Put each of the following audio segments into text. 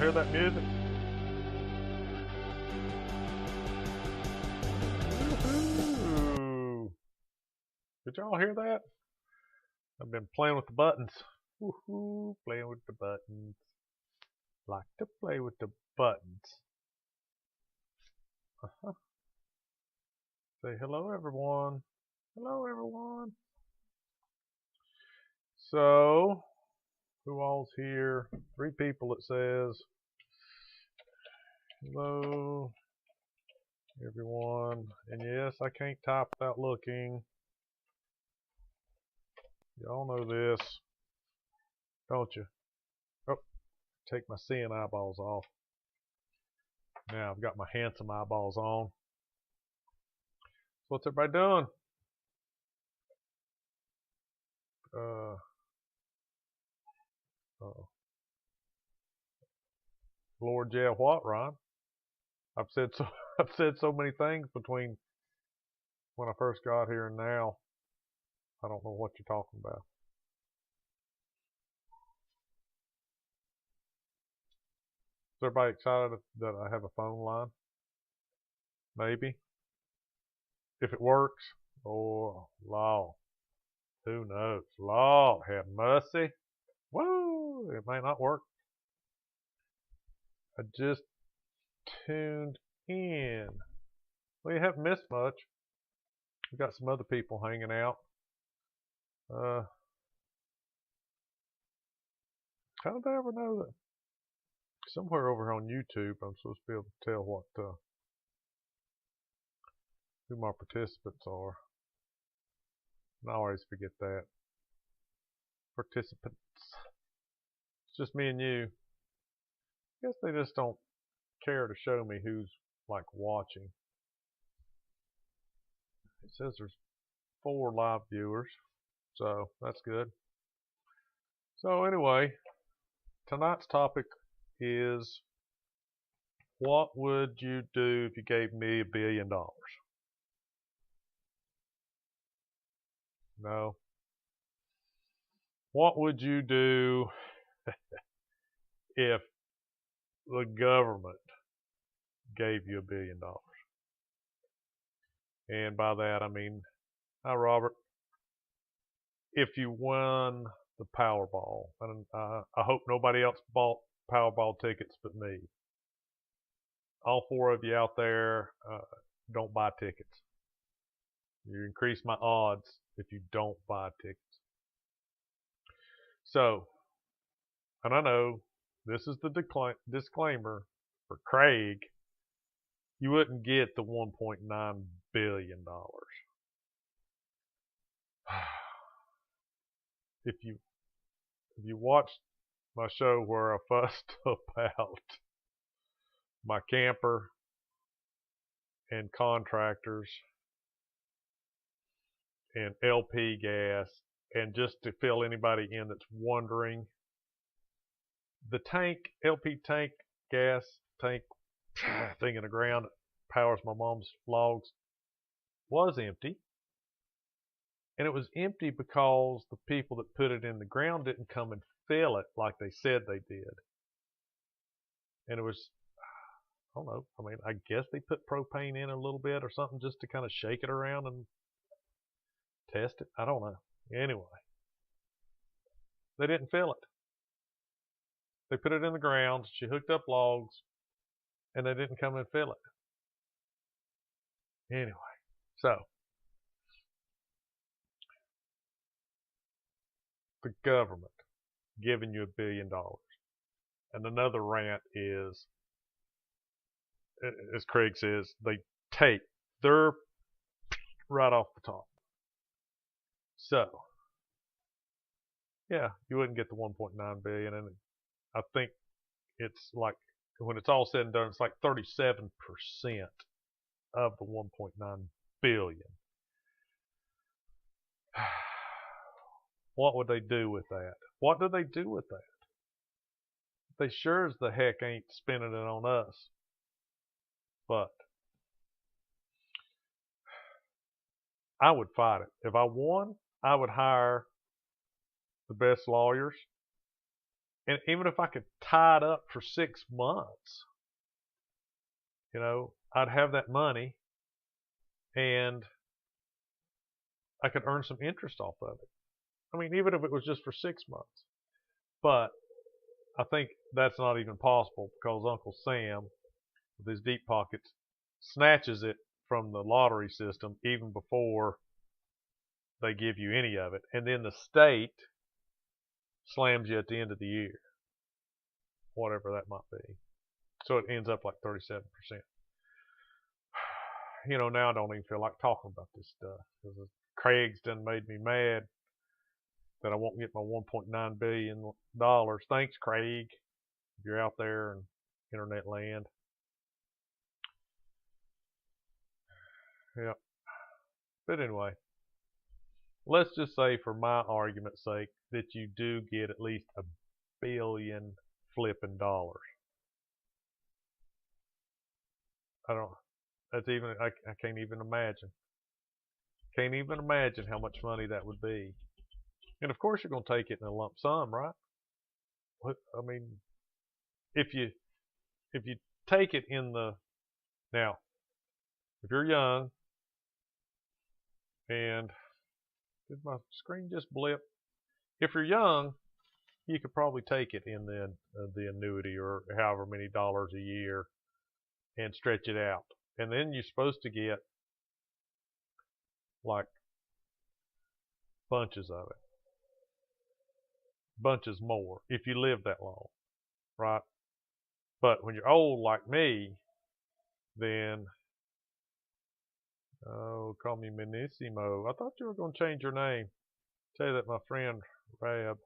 hear that music? Woohoo! Did y'all hear that? I've been playing with the buttons. Woohoo! Playing with the buttons. Like to play with the buttons. Say hello, everyone. Hello, everyone. So, who all's here? 3 people, it says. Hello, everyone. And yes, I can't type without looking. Y'all know this, don't you? Oh, take my seeing eyeballs off. Now I've got my handsome eyeballs on. So what's everybody doing? Lord, yeah, what, Ron? I've said so many things between when I first got here and now. I don't know what you're talking about. Is everybody excited that I have a phone line? Maybe. If it works, oh, Lord. Who knows? Lord have mercy. Woo! It may not work. I just tuned in. Well, you haven't missed much. We've got some other people hanging out. How did I ever know that? Somewhere over here on YouTube, I'm supposed to be able to tell what who my participants are. And I always forget that. Participants. It's just me and you. I guess they just don't care to show me who's like watching. It says there's 4 live viewers, so that's good. So anyway, tonight's topic is, what would you do if you gave me $1 billion? No. What would you do if the government gave you $1 billion? And by that I mean, hi Robert, if you won the Powerball, and I hope nobody else bought Powerball tickets but me. All 4 of you out there, don't buy tickets. You increase my odds if you don't buy tickets. So, and I know this is the disclaimer for Craig, you wouldn't get the $1.9 billion. If you watched my show where I fussed about my camper and contractors and LP gas, and just to fill anybody in that's wondering, the tank, LP tank, gas tank thing in the ground that powers my mom's logs, was empty. And it was empty because the people that put it in the ground didn't come and fill it like they said they did. And it was, I don't know, I mean, I guess they put propane in a little bit or something just to kind of shake it around and test it. I don't know. Anyway, they didn't fill it. They put it in the ground, she hooked up logs, and they didn't come and fill it. Anyway, so the government giving you $1 billion. And another rant is, as Craig says, they take their right off the top. So, yeah, you wouldn't get the 1.9 billion, and I think it's like, when it's all said and done, it's like 37% of the 1.9 billion. What would they do with that? What do they do with that? They sure as the heck ain't spending it on us. But I would fight it. If I won, I would hire the best lawyers. And even if I could tie it up for 6 months, I'd have that money and I could earn some interest off of it. I mean, even if it was just for 6 months. But I think that's not even possible because Uncle Sam, with his deep pockets, snatches it from the lottery system even before they give you any of it. And then the state slams you at the end of the year, whatever that might be. So it ends up like 37%. Now I don't even feel like talking about this stuff because Craig's done made me mad that I won't get my $1.9 billion. Thanks, Craig, if you're out there in internet land. Yeah. But anyway, let's just say for my argument's sake that you do get at least $1 billion flipping dollars. I don't, that's even, I can't even imagine. Can't even imagine how much money that would be. And of course you're going to take it in a lump sum, right? I mean, if you take it in the, now, if you're young, and did my screen just blip? If you're young, you could probably take it in the annuity or however many dollars a year and stretch it out. And then you're supposed to get like bunches of it. Bunches more if you live that long, right? But when you're old like me, then, oh, call me Minissimo. I thought you were going to change your name. Tell you that my friend Rahab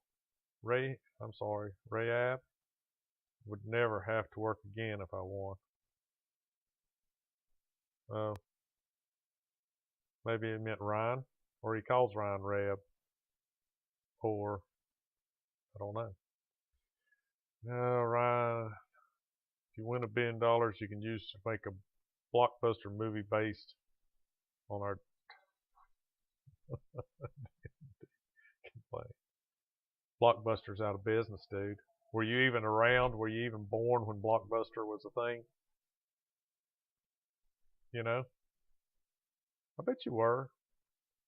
would never have to work again if I won. Oh, maybe it meant Ryan, or he calls Ryan Reb, or I don't know. No, Ryan, if you win $1 billion, you can use to make a blockbuster movie based on our Blockbuster's out of business, dude. Were you even around? Were you even born when Blockbuster was a thing? You know? I bet you were.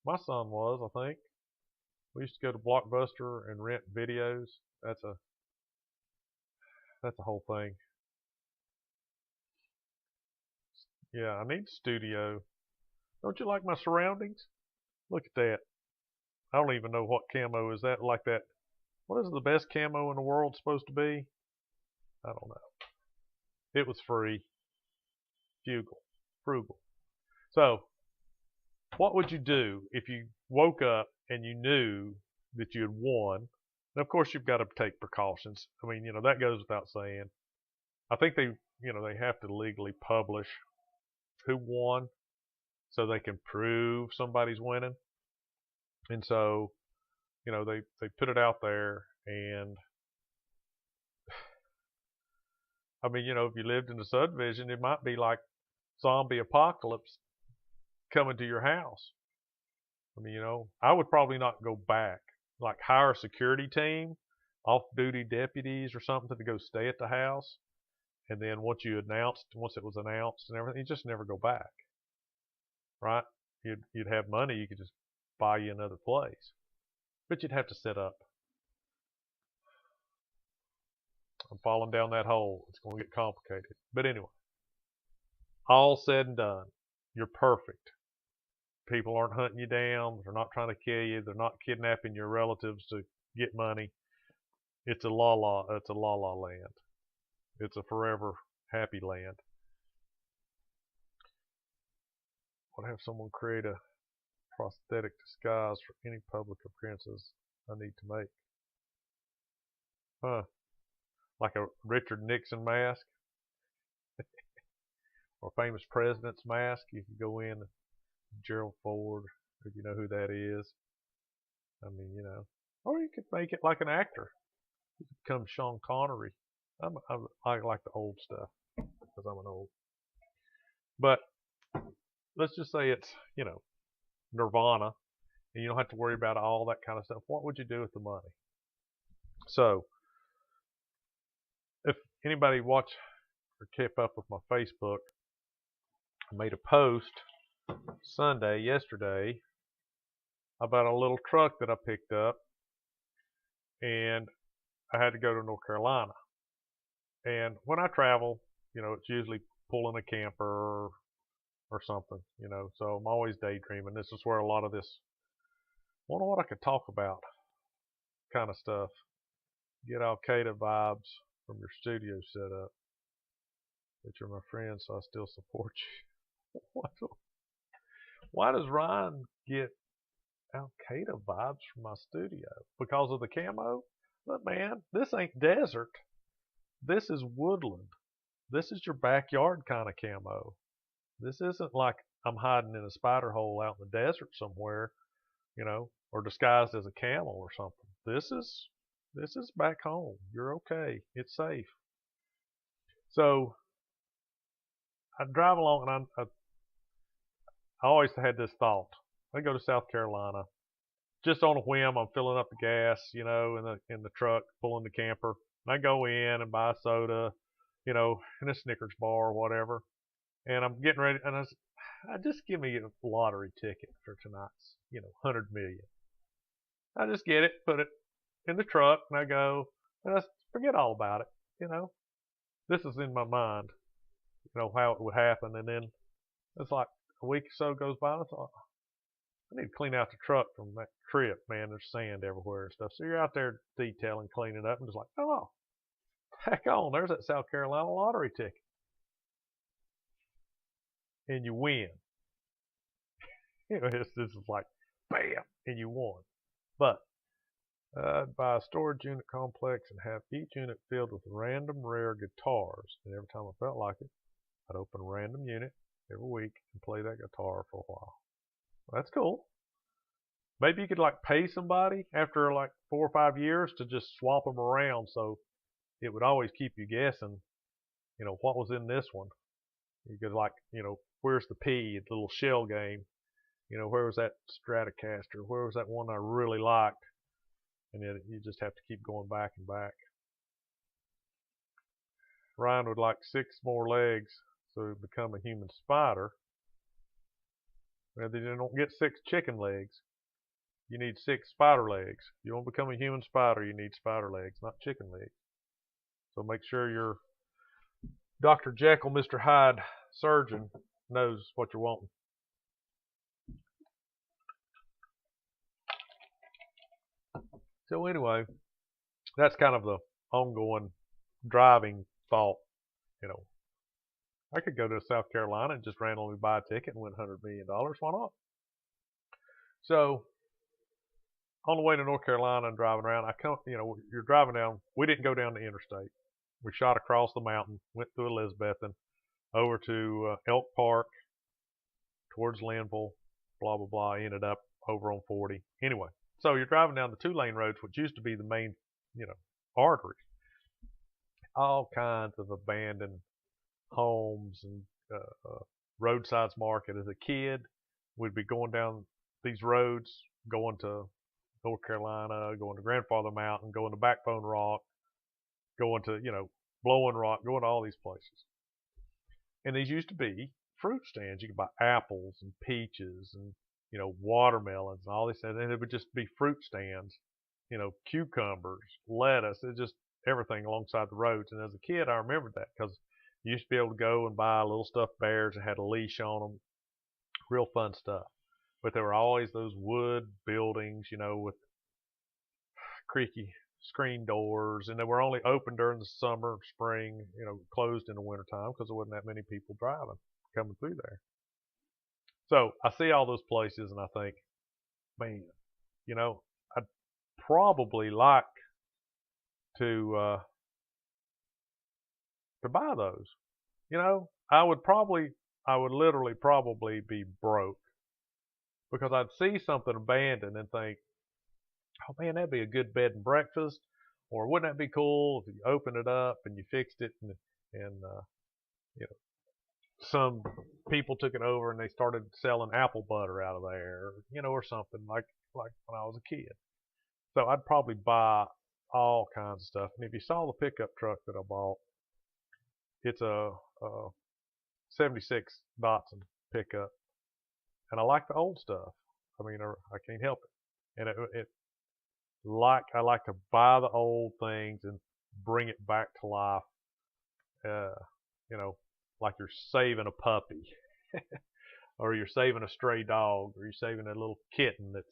My son was, I think. We used to go to Blockbuster and rent videos. That's a whole thing. Yeah, I need studio. Don't you like my surroundings? Look at that. I don't even know what camo is that. Like that. What is the best camo in the world supposed to be? I don't know. It was free. Frugal. So, what would you do if you woke up and you knew that you had won? And of course, you've got to take precautions. I mean, that goes without saying. I think they have to legally publish who won so they can prove somebody's winning. And so, they put it out there, and I mean, if you lived in the subdivision, it might be like zombie apocalypse coming to your house. I mean, I would probably not go back. Like hire a security team, off-duty deputies or something to go stay at the house. And then once it was announced and everything, you just never go back. Right? You'd have money, you could just buy you another place. But you'd have to set up. I'm falling down that hole. It's going to get complicated. But anyway, all said and done, you're perfect. People aren't hunting you down. They're not trying to kill you. They're not kidnapping your relatives to get money. It's a la la land. It's a forever happy land. I'll have someone create a prosthetic disguise for any public appearances I need to make. Huh. Like a Richard Nixon mask or famous president's mask. You could go in, Gerald Ford, if you know who that is. I mean, or you could make it like an actor. You could become Sean Connery. I like the old stuff because I'm an old. But let's just say it's, Nirvana, and you don't have to worry about all that kind of stuff. What would you do with the money? So, anybody watch or kept up with my Facebook, I made a post yesterday, about a little truck that I picked up, and I had to go to North Carolina. And when I travel, it's usually pulling a camper or something, so I'm always daydreaming. This is where a lot of this, I wonder what I could talk about kind of stuff. Get Al Qaeda vibes from your studio setup. That you're my friend, so I still support you. Why does Ryan get Al Qaeda vibes from my studio? Because of the camo? Look, man, this ain't desert. This is woodland. This is your backyard kind of camo. This isn't like I'm hiding in a spider hole out in the desert somewhere, or disguised as a camel or something. This is back home. You're okay. It's safe. So I drive along, and I always had this thought. I go to South Carolina, just on a whim. I'm filling up the gas, in the truck, pulling the camper. And I go in and buy a soda, in a Snickers bar or whatever. And I'm getting ready, and I just give me a lottery ticket for tonight's, 100 million. I just get it, put it in the truck, and I go, and I forget all about it, This is in my mind, how it would happen. And then it's like a week or so goes by, and I thought, I need to clean out the truck from that trip, man. There's sand everywhere and stuff. So you're out there detailing, cleaning up, and just like, oh, heck on, there's that South Carolina lottery ticket. And you win. This is like, bam, and you won. But I'd buy a storage unit complex and have each unit filled with random rare guitars. And every time I felt like it, I'd open a random unit every week and play that guitar for a while. Well, that's cool. Maybe you could pay somebody after 4 or 5 years to just swap them around, so it would always keep you guessing, what was in this one. You could where's the P, the little shell game, where was that Stratocaster, where was that one I really liked, and then you just have to keep going back and back. Ryan would like 6 more legs so he'd become a human spider. Well, then you don't get 6 chicken legs. You need 6 spider legs. If you want to become a human spider, you need spider legs, not chicken legs. So make sure your Dr. Jekyll, Mr. Hyde surgeon knows what you're wanting. So anyway, that's kind of the ongoing driving thought. I could go to South Carolina and just randomly buy a ticket and win $100 million. Why not? So on the way to North Carolina and driving around, you're driving down. We didn't go down the interstate. We shot across the mountain, went through Elizabethton, over to Elk Park, towards Linville, blah, blah, blah. Ended up over on 40. Anyway, so you're driving down the 2-lane roads, which used to be the main, artery. All kinds of abandoned homes and roadsides market. As a kid, we'd be going down these roads, going to North Carolina, going to Grandfather Mountain, going to Backbone Rock, going to, Blowing Rock, going to all these places. And these used to be fruit stands. You could buy apples and peaches and, watermelons and all this. And it would just be fruit stands, cucumbers, lettuce, just everything alongside the roads. And as a kid, I remembered that because you used to be able to go and buy little stuffed bears that had a leash on them. Real fun stuff. But there were always those wood buildings, with creaky screen doors, and they were only open during the summer, spring, closed in the wintertime because there wasn't that many people coming through there. So I see all those places and I think, man, I'd probably like to buy those. I would literally probably be broke because I'd see something abandoned and think, oh man, that'd be a good bed and breakfast. Or wouldn't that be cool if you opened it up and you fixed it and some people took it over and they started selling apple butter out of there, or something like when I was a kid. So I'd probably buy all kinds of stuff. And if you saw the pickup truck that I bought, It's a 76 Datsun pickup, and I like the old stuff. I mean, I can't help it. And I like to buy the old things and bring it back to life. Uh, you know, like you're saving a puppy, or you're saving a stray dog, or you're saving a little kitten that's,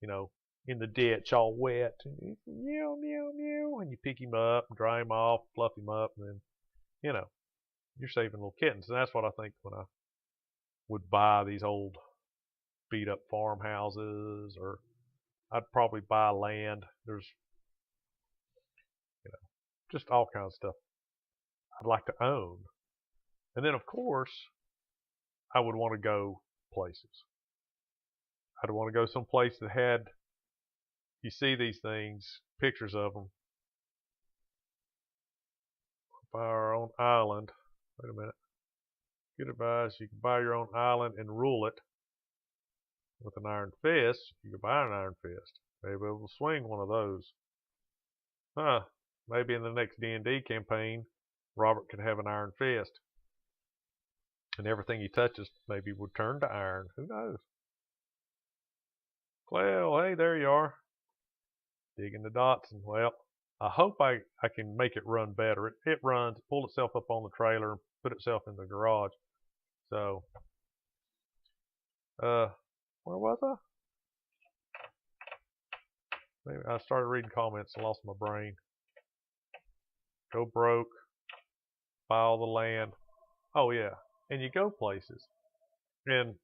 you know, in the ditch all wet, and you meow meow meow, and you pick him up, and dry him off, fluff him up, and then, you know, you're saving little kittens. And that's what I think when I would buy these old beat up farmhouses, or I'd probably buy land. There's, you know, just all kinds of stuff I'd like to own. And then, of course, I would want to go places. I'd want to go someplace that had, you see these things, pictures of them, buy our own island. Wait a minute. Good advice. You can buy your own island and rule it with an iron fist. You can buy an iron fist. Maybe we'll swing one of those. Huh. Maybe in the next D&D campaign, Robert could have an iron fist. And everything he touches maybe would turn to iron. Who knows? Well, hey, there you are. Digging the Datsun. Well, I hope I can make it run better. It runs, pull itself up on the trailer, and put itself in the garage. So, where was I? Maybe I started reading comments and lost my brain. Go broke. Buy all the land. Oh, yeah. And you go places. And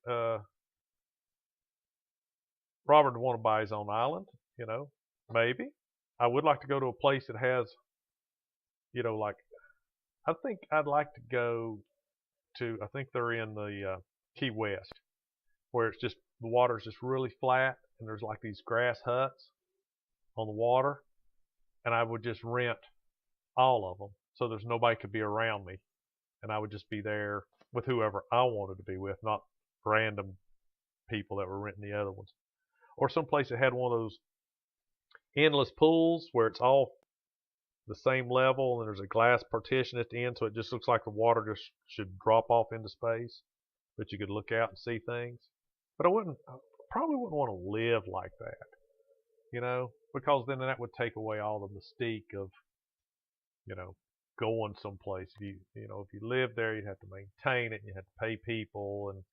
Robert would want to buy his own island, you know, maybe. I would like to go to a place that has, you know, like, I think I'd like to go to, I think they're in the Key West, where it's just, the water's just really flat, and there's like these grass huts on the water, and I would just rent all of them, so there's nobody could be around me, and I would just be there with whoever I wanted to be with, not random people that were renting the other ones. Or someplace that had one of those endless pools where it's all the same level and there's a glass partition at the end, so it just looks like the water just should drop off into space, but you could look out and see things. But I probably wouldn't want to live like that, you know, because then that would take away all the mystique of, you know, going someplace. You know, if you lived there, you'd have to maintain it, and you had to pay people, and,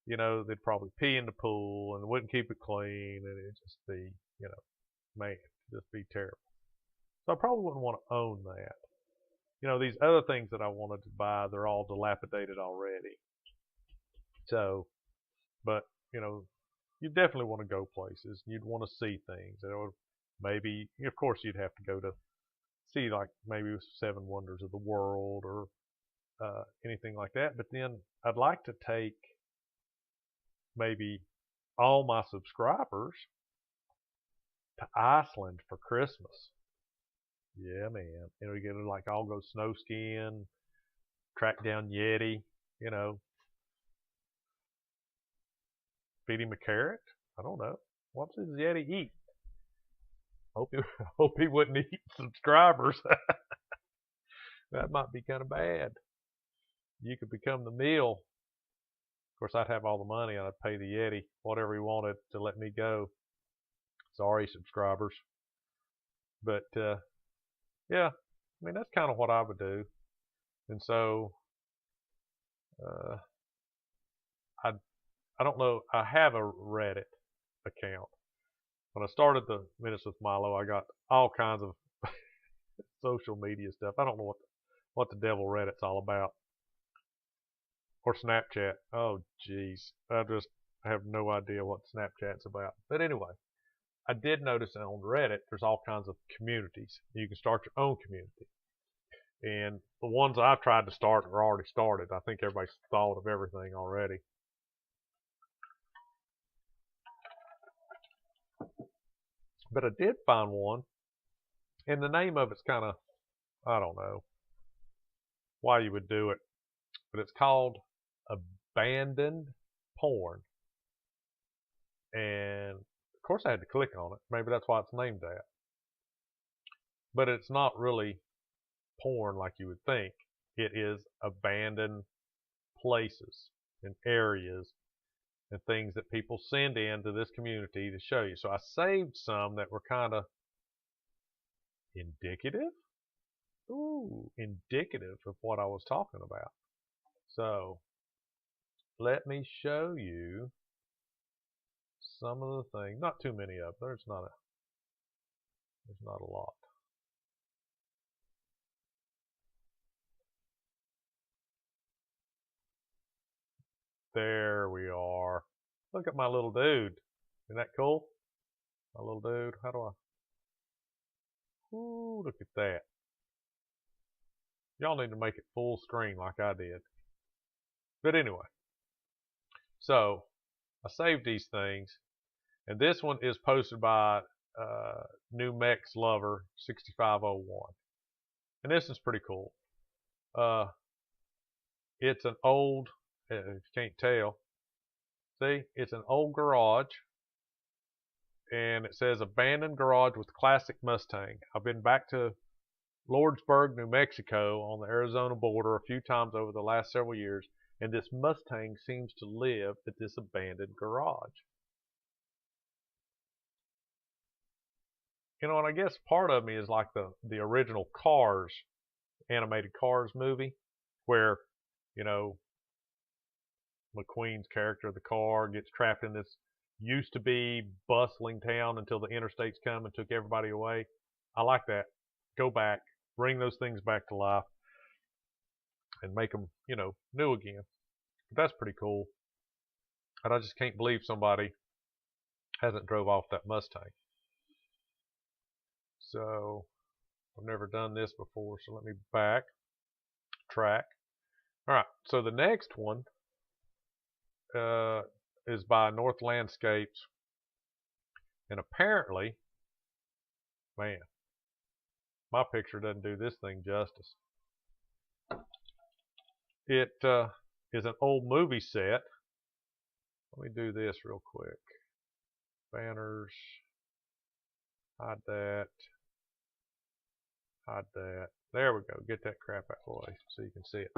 you know, they'd probably pee in the pool and wouldn't keep it clean, and it'd just be, you know, man, just be terrible. So I probably wouldn't want to own that. You know, these other things that I wanted to buy, they're all dilapidated already. So, but, you know, you definitely want to go places. You'd want to see things. Or maybe, of course, you'd have to go to see, like, maybe Seven Wonders of the World, or anything like that. But then I'd like to take maybe all my subscribers to Iceland for Christmas. Yeah, man. You know, you get to, like, all go snow skiing, track down Yeti, you know, feed him a carrot. I don't know. What does Yeti eat? Hope he, hope he wouldn't eat subscribers. That might be kind of bad. You could become the meal. Of course, I'd have all the money. I'd pay the Yeti whatever he wanted to let me go. Sorry, subscribers. But, yeah, I mean, that's kind of what I would do. And so, I don't know. I have a Reddit account. When I started the Minutes with Mylo, I got all kinds of social media stuff. I don't know what the devil Reddit's all about. Or Snapchat. Oh, jeez. I have no idea what Snapchat's about. But anyway, I did notice that on Reddit, there's all kinds of communities. You can start your own community. And the ones I've tried to start are already started. I think everybody's thought of everything already. But I did find one, and the name of it's kind of, I don't know why you would do it, but it's called Abandoned Porn. And of course I had to click on it. Maybe that's why it's named that. But it's not really porn like you would think. It is abandoned places and areas and things that people send in to this community to show you. So I saved some that were kind of indicative. Ooh, indicative of what I was talking about. So let me show you some of the things. Not too many of them. There's not a lot. There we are. Look at my little dude. Isn't that cool? My little dude. How do I? Ooh, look at that. Y'all need to make it full screen like I did. But anyway, so I saved these things, and this one is posted by New Mex Lover 6501, and this is pretty cool. It's an old, if you can't tell, see, it's an old garage, and it says abandoned garage with classic Mustang. I've been back to Lordsburg, New Mexico on the Arizona border a few times over the last several years, and this Mustang seems to live at this abandoned garage. You know, and I guess part of me is like the original Cars, animated Cars movie, where, you know, McQueen's character, the car, gets trapped in this used to be bustling town until the interstates come and took everybody away. I like that. Go back, bring those things back to life, and make them, you know, new again. But that's pretty cool. And I just can't believe somebody hasn't drove off that Mustang. So I've never done this before, so let me backtrack. All right, so the next one is by North Landscapes, and apparently, man, my picture doesn't do this thing justice. It is an old movie set. Let me do this real quick. Banners, hide that, hide that. There we go. Get that crap out of the way so you can see it.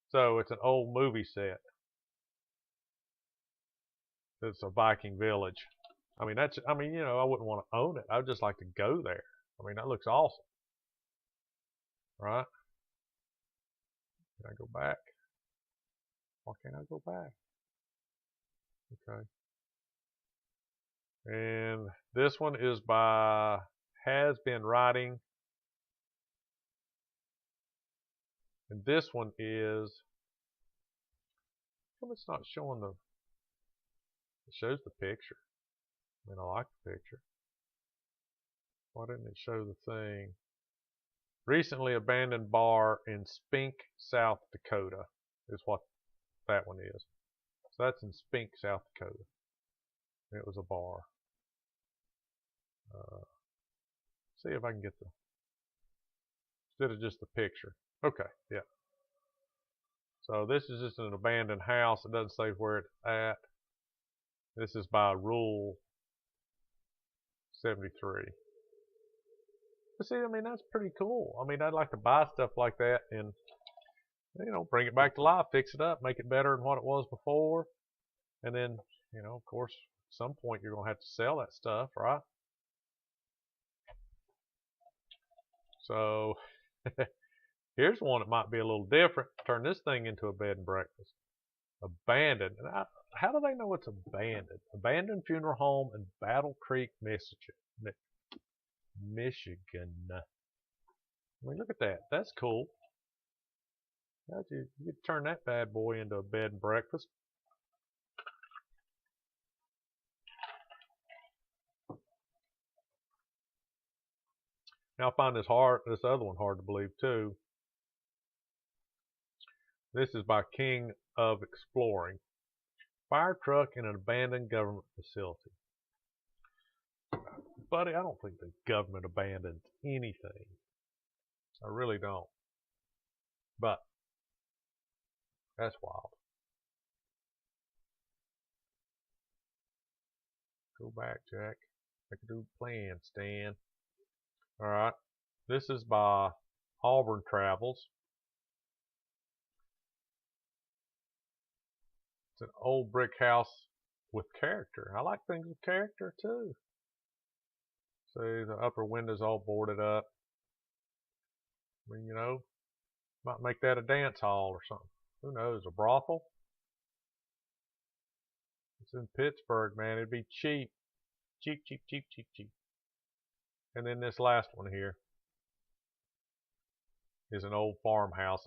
So it's an old movie set. It's a Viking village. I mean, you know, I wouldn't want to own it. I would just like to go there. I mean, that looks awesome. Right? Can I go back? Why can't I go back? Okay. And this one is by Has Been Writing. And this one is, well, it's not showing the, it shows the picture. I mean, I like the picture. Why didn't it show the thing? Recently abandoned bar in Spink, South Dakota is what that one is. So that's in Spink, South Dakota. It was a bar. See if I can get the, instead of just the picture. Okay, yeah. So this is just an abandoned house. It doesn't say where it's at. This is by Rule 73. But see, I mean, that's pretty cool. I mean, I'd like to buy stuff like that and, you know, bring it back to life, fix it up, make it better than what it was before. And then, you know, of course, at some point you're going to have to sell that stuff, right? So here's one that might be a little different. Turn this thing into a bed and breakfast. Abandoned. And how do they know it's abandoned? Abandoned funeral home in Battle Creek, Michigan. I mean, look at that. That's cool. You could turn that bad boy into a bed and breakfast. Now I find this other one hard to believe too. This is by King of Exploring. Fire truck in an abandoned government facility. Buddy, I don't think the government abandons anything. I really don't. But that's wild. Go back, Jack. I can do plan, Stan. Alright. This is by Auburn Travels. It's an old brick house with character. I like things with character too. See, the upper window's all boarded up. I mean, you know, might make that a dance hall or something. Who knows, a brothel? It's in Pittsburgh, man. It'd be cheap. Cheap, cheap, cheap, cheap, cheap. And then this last one here is an old farmhouse.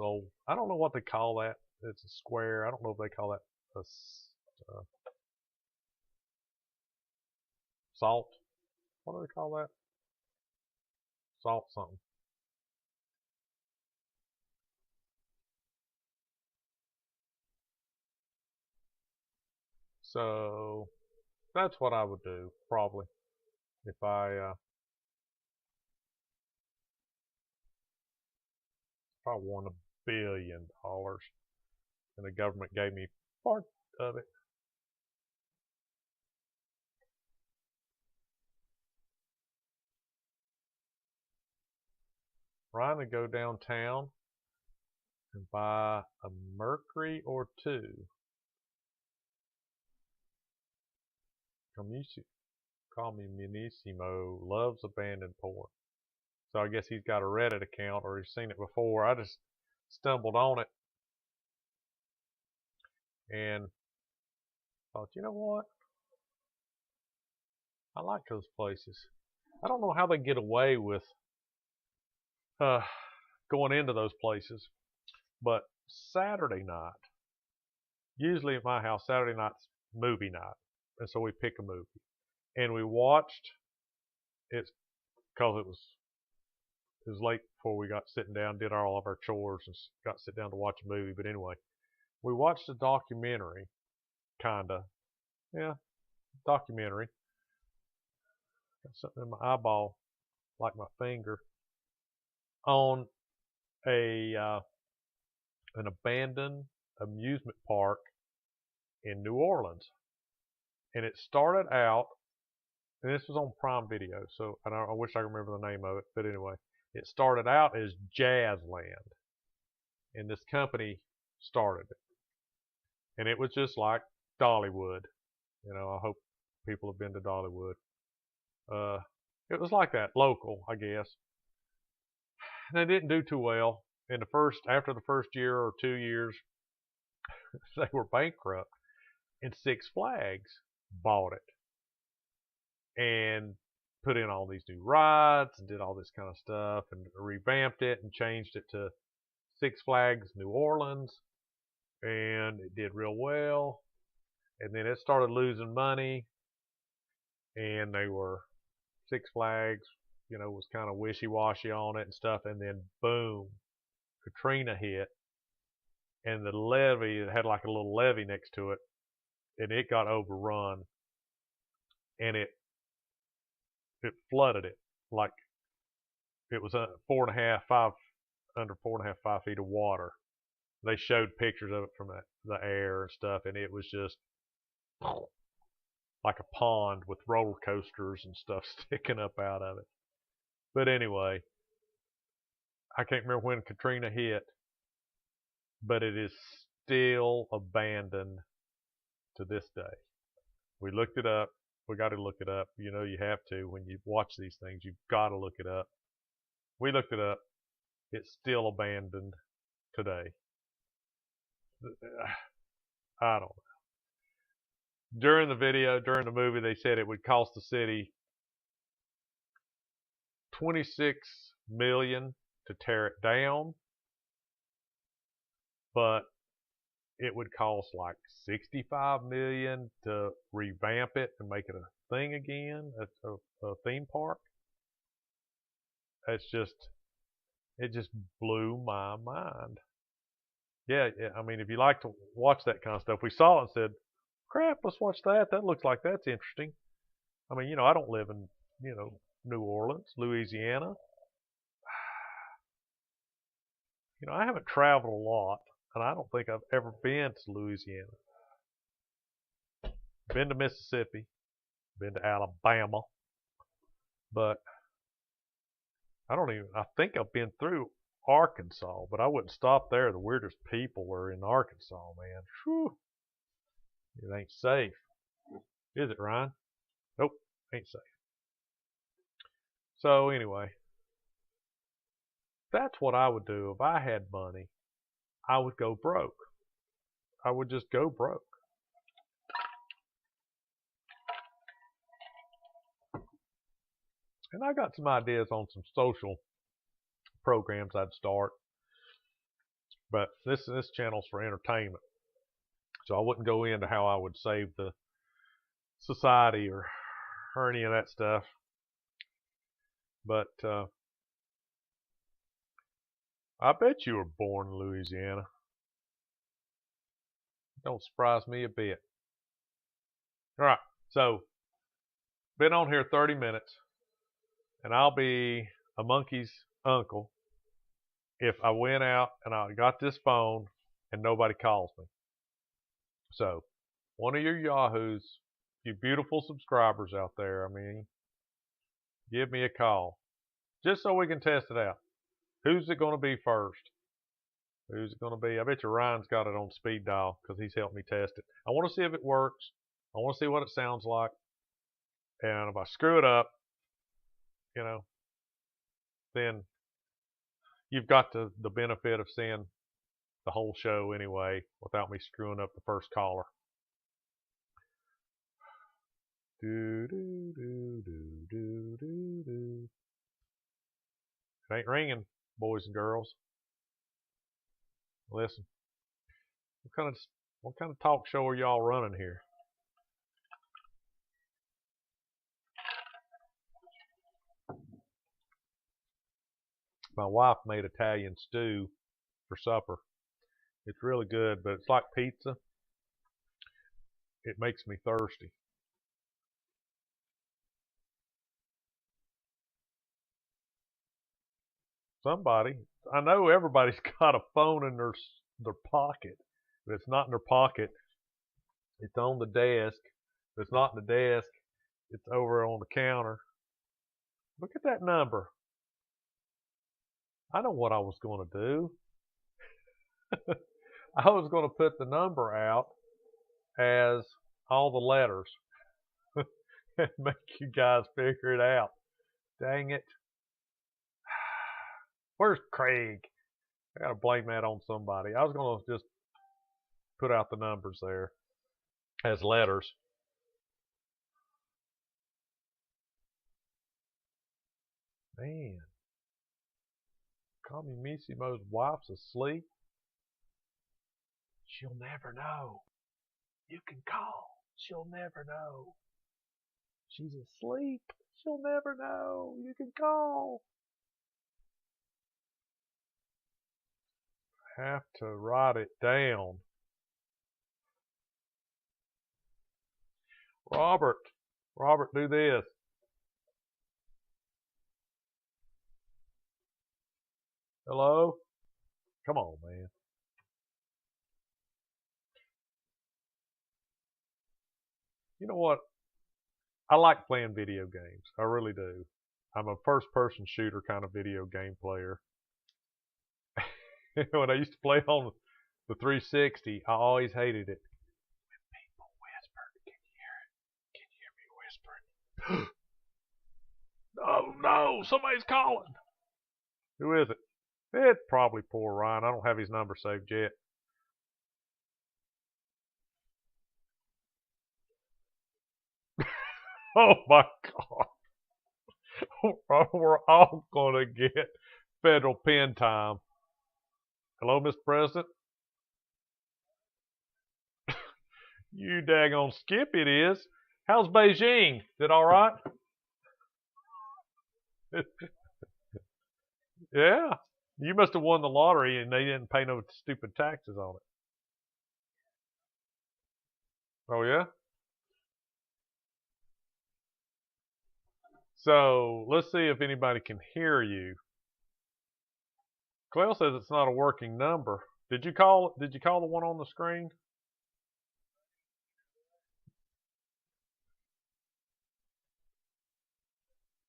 I don't know what they call that. It's a square. I don't know if they call that a salt. What do they call that? Salt something. So that's what I would do probably if I won $1 billion and the government gave me part of it. Trying to go downtown and buy a Mercury or two. Call me Munissimo loves abandoned porn. So I guess he's got a Reddit account or he's seen it before. I just stumbled on it and thought, you know what? I like those places. I don't know how they get away with going into those places, but Saturday night, usually at my house, Saturday night's movie night, and so we pick a movie, and we watched it because it was late before we got sitting down, did all of our chores, and got to sit down to watch a movie. But anyway, we watched a documentary, kinda, yeah, documentary. Got something in my eyeball, like my finger, on an abandoned amusement park in New Orleans. And it started out, and this was on Prime Video, so I wish I could remember the name of it, but anyway, it started out as Jazzland, and this company started it. And it was just like Dollywood. You know, I hope people have been to Dollywood. It was like that, local, I guess. And they didn't do too well. After the first year or 2 years, they were bankrupt. And Six Flags bought it and put in all these new rides and did all this kind of stuff and revamped it and changed it to Six Flags New Orleans, and it did real well. And then it started losing money, and Six Flags, you know, was kind of wishy-washy on it and stuff. And then boom, Katrina hit, and the levee, it had like a little levee next to it, and it got overrun, and it flooded it. Like it was under 4.5, 5 feet of water. They showed pictures of it from the air and stuff, and it was just like a pond with roller coasters and stuff sticking up out of it. But anyway, I can't remember when Katrina hit, but it is still abandoned to this day. We looked it up. We got to look it up. You know, you have to when you watch these things. You've got to look it up. We looked it up. It's still abandoned today. I don't know. During the movie, they said it would cost the city $26 million to tear it down, but it would cost like $65 million to revamp it and make it a thing again, a theme park. It just blew my mind. Yeah, I mean, if you like to watch that kind of stuff, we saw it and said, crap, let's watch that. That looks like that's interesting. I mean, you know, I don't live in, you know, New Orleans, Louisiana. You know, I haven't traveled a lot, and I don't think I've ever been to Louisiana. Been to Mississippi, been to Alabama, but I think I've been through Arkansas, but I wouldn't stop there. The weirdest people were in Arkansas, man. Whew. It ain't safe. Is it, Ryan? Nope, ain't safe. So anyway, that's what I would do if I had money. I would go broke. I would just go broke. And I got some ideas on some social programs I'd start. But this channel's for entertainment. So I wouldn't go into how I would save the society or any of that stuff. But I bet you were born in Louisiana. Don't surprise me a bit. All right, so been on here 30 minutes, and I'll be a monkey's uncle if I went out and I got this phone and nobody calls me. So one of your yahoos, you beautiful subscribers out there, I mean, give me a call just so we can test it out. Who's it going to be first? Who's it going to be? I bet you Ryan's got it on speed dial because he's helped me test it. I want to see if it works. I want to see what it sounds like. And if I screw it up, you know, then you've got the benefit of seeing the whole show anyway without me screwing up the first caller. Do, do, do, do, do, do, do. It ain't ringing, boys and girls. Listen, what kind of talk show are y'all running here? My wife made Italian stew for supper. It's really good, but it's like pizza. It makes me thirsty. Somebody, I know everybody's got a phone in their pocket. If it's not in their pocket, it's on the desk. If it's not in the desk, it's over on the counter. Look at that number. I know what I was going to do. I was going to put the number out as all the letters and make you guys figure it out. Dang it. Where's Craig? I got to blame that on somebody. I was going to just put out the numbers there as letters. Man. Commissimo's wife's asleep. She'll never know. You can call. She'll never know. She's asleep. She'll never know. You can call. Have to write it down. Robert, do this. Hello? Come on, man. You know what? I like playing video games. I really do. I'm a first-person shooter kind of video game player. When I used to play on the 360, I always hated it. When people whispered, can you hear it? Can you hear me whispering? Oh no, somebody's calling. Who is it? It's probably poor Ryan. I don't have his number saved yet. Oh my God. We're all gonna get federal pen time. Hello, Mr. President? You daggone skip it is. How's Beijing? Is it all right? Yeah. You must have won the lottery and they didn't pay no stupid taxes on it. Oh, yeah? So let's see if anybody can hear you. Clell says it's not a working number. Did you call the one on the screen?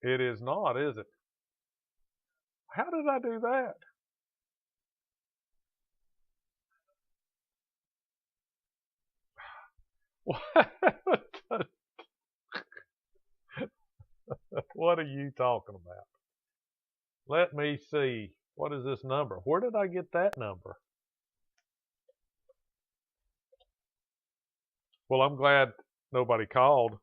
It is not, is it? How did I do that? What are you talking about? Let me see. What is this number? Where did I get that number? Well, I'm glad nobody called.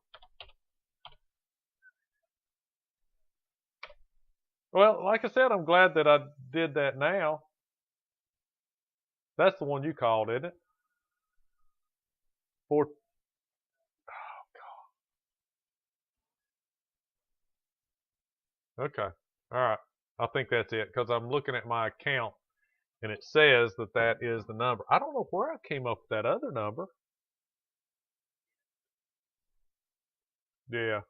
Well, like I said, I'm glad that I did that now. That's the one you called, isn't it? Four. Okay. All right. I think that's it because I'm looking at my account and it says that that is the number. I don't know where I came up with that other number. Yeah.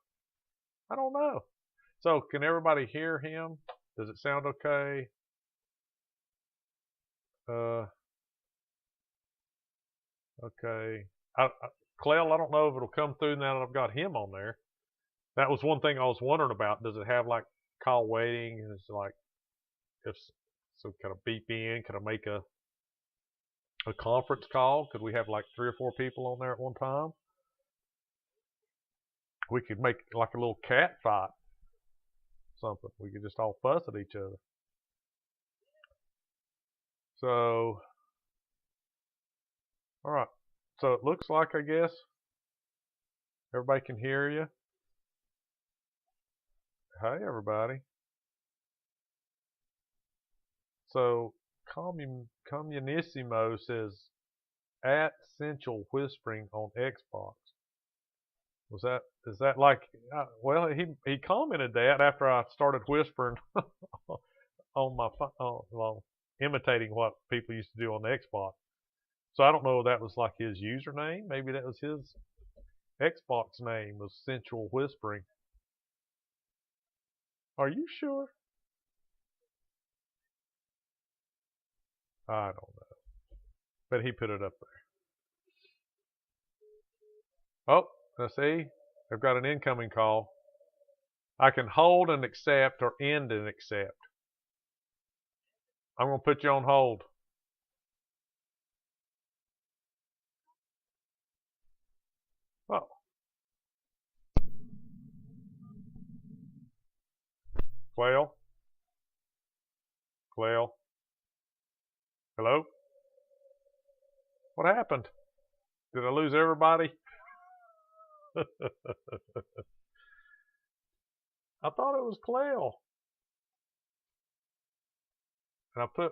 I don't know. So, can everybody hear him? Does it sound okay? Okay. Clell, I don't know if it'll come through now that I've got him on there. That was one thing I was wondering about. Does it have like call waiting? Is like if so, can I beep in? Can I make a conference call? Could we have like 3 or 4 people on there at one time? We could make like a little cat fight, something. We could just all fuss at each other. So, all right. So it looks like, I guess, everybody can hear you. Hey, everybody. So, Communissimo says, at Essential Whispering on Xbox. Is that like, well, he commented that after I started whispering on my phone, well, imitating what people used to do on the Xbox. So I don't know if that was like his username. Maybe that was his Xbox name was Sensual Whispering. Are you sure? I don't know. But he put it up there. Oh, let's see. I've got an incoming call. I can hold and accept or end and accept. I'm going to put you on hold. Oh. Quail? Quail? Hello? What happened? Did I lose everybody? I thought it was Quail. And I put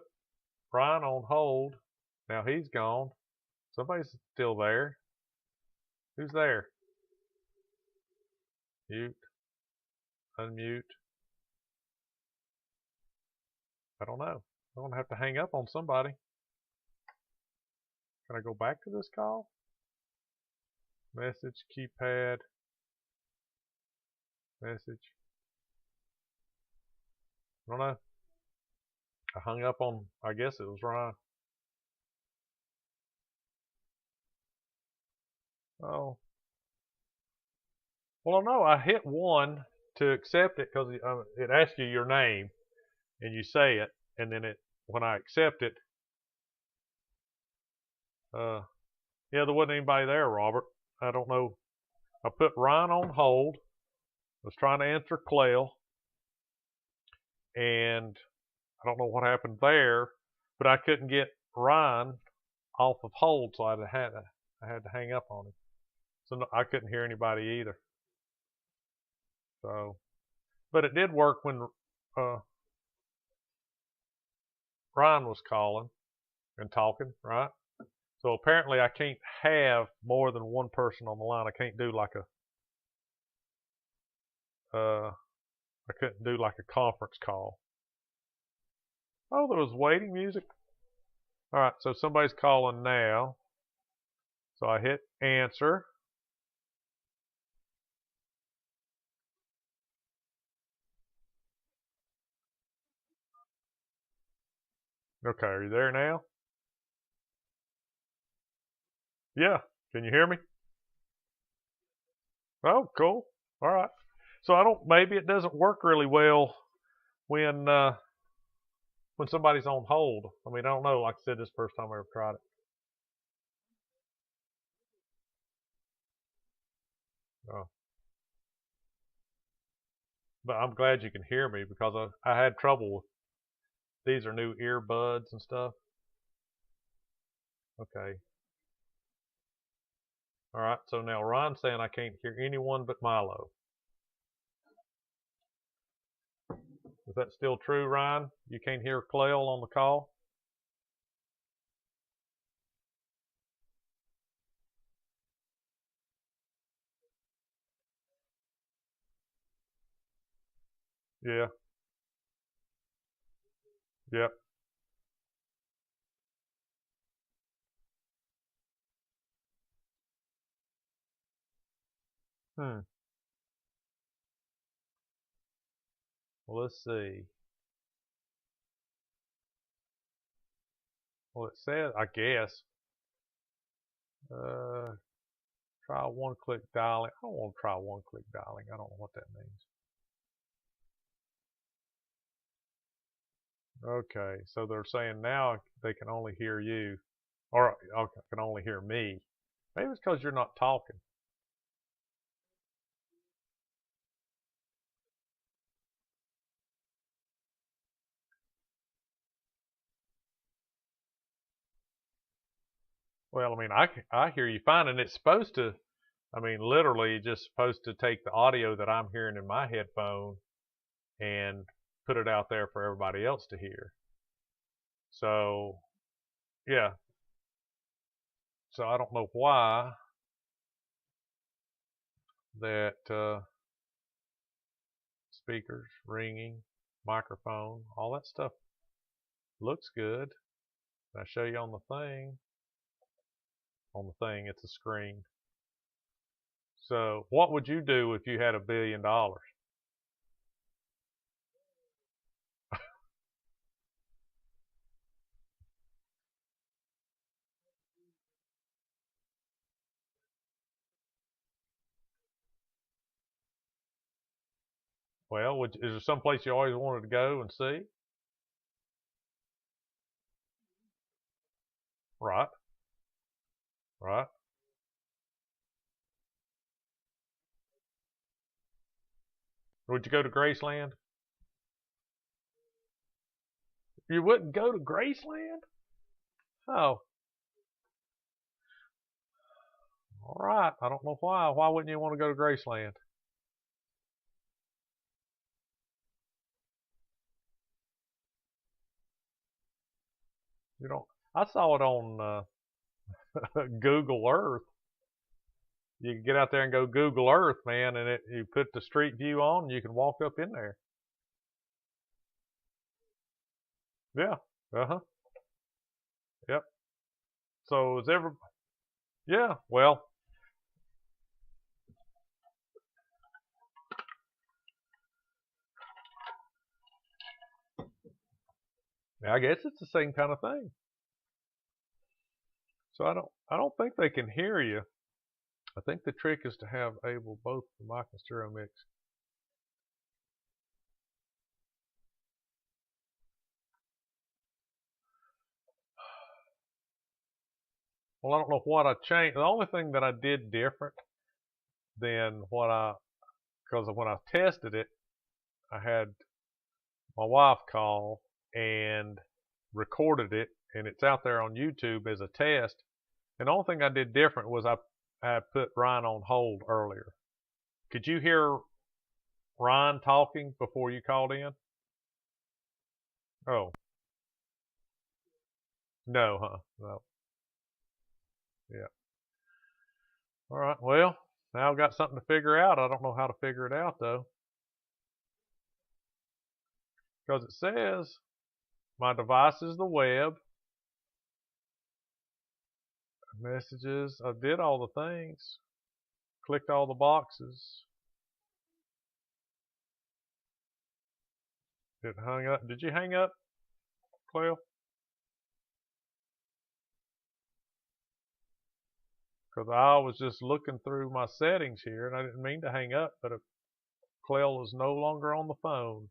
Ryan on hold. Now he's gone. Somebody's still there. Who's there? Mute. Unmute. I don't know. I'm going to have to hang up on somebody. Can I go back to this call? Message, keypad. Message. I don't know. I hung up on, I guess it was Ryan. Oh. Well, no, I hit 1 to accept it because it asks you your name and you say it, and then when I accept it, yeah, there wasn't anybody there, Robert. I don't know. I put Ryan on hold. I was trying to answer Clell, and I don't know what happened there, but I couldn't get Ryan off of hold, so I had to hang up on him. So no, I couldn't hear anybody either. So, but it did work when Ryan was calling and talking, right? So apparently I can't have more than one person on the line. I can't do like I couldn't do like a conference call. Oh, there was waiting music. All right, so somebody's calling now. So I hit answer. Okay, are you there now? Yeah. Can you hear me? Oh, cool. All right. So maybe it doesn't work really well when somebody's on hold. I mean, I don't know. Like I said, this is the first time I ever tried it. Oh. But I'm glad you can hear me because I had trouble with these are new earbuds and stuff. Okay. All right. So now Ron's saying I can't hear anyone but Mylo. Is that still true, Ryan? You can't hear Clell on the call? Yeah. Yep. Hmm. Well, let's see. Well, it says, I guess, uh, try one-click dialing. I don't want to try one-click dialing. I don't know what that means. Okay, so they're saying now they can only hear you, or can only hear me. Maybe it's because you're not talking. Well, I mean, I hear you fine, and it's supposed to. I mean, literally, just supposed to take the audio that I'm hearing in my headphone and put it out there for everybody else to hear. So, yeah. So I don't know why that speakers, ringing, microphone, all that stuff looks good. Can I show you on the thing? On the thing, it's a screen. So, what would you do if you had $1 billion? Well, is there some place you always wanted to go and see? Right, right. Would you go to Graceland? You wouldn't go to Graceland? Oh, all right. I don't know why. Why wouldn't you want to go to Graceland? You don't. I saw it on Google Earth. You can get out there and go Google Earth, man, and you put the street view on, and you can walk up in there. Yeah. Uh huh. Yep. So is ever? Yeah. Well, I guess it's the same kind of thing. So I don't think they can hear you. I think the trick is to have able both the mic and stereo mix. Well, I don't know what I changed. The only thing that I did different than because when I tested it, I had my wife call and recorded it, and it's out there on YouTube as a test. And the only thing I did different was I put Ryan on hold earlier. Could you hear Ryan talking before you called in? Oh, no, huh? No. Yeah. All right. Well, now I've got something to figure out. I don't know how to figure it out though, because it says my device is the web, messages. I did all the things, clicked all the boxes. It hung up. Did you hang up, Cleo? Because I was just looking through my settings here, and I didn't mean to hang up, but Cleo is no longer on the phone.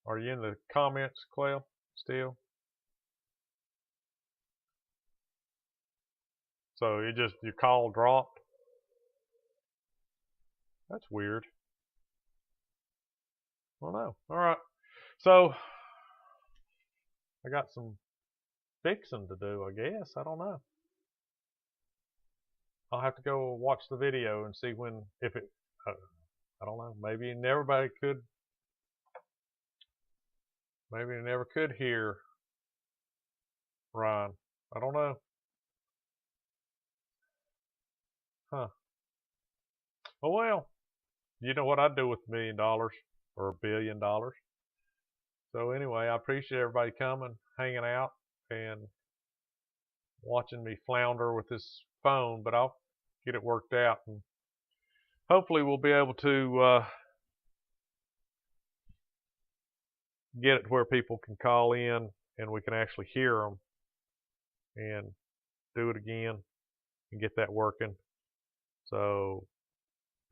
Are you in the comments, Cleo? Still? So it just, your call dropped. That's weird. Well, no. All right. So I got some fixing to do, I guess. I don't know. I'll have to go watch the video and see if it, I don't know. Maybe everybody could, maybe they never could hear Ryan. I don't know. Huh. Oh, well, you know what I'd do with $1 million or $1 billion. So anyway, I appreciate everybody coming, hanging out, and watching me flounder with this phone, but I'll get it worked out, and hopefully we'll be able to get it where people can call in and we can actually hear them and do it again and get that working, so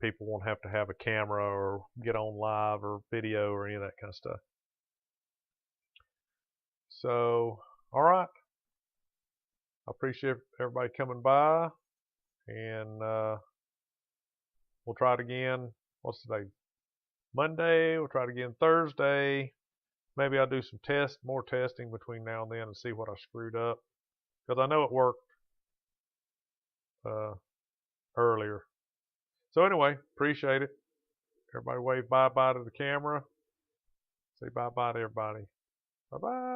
people won't have to have a camera or get on live or video or any of that kind of stuff. So, all right. I appreciate everybody coming by, and we'll try it again. What's today? Monday. We'll try it again Thursday. Maybe I'll do some more testing between now and then and see what I screwed up, because I know it worked earlier. So anyway, appreciate it. Everybody wave bye-bye to the camera. Say bye-bye to everybody. Bye-bye.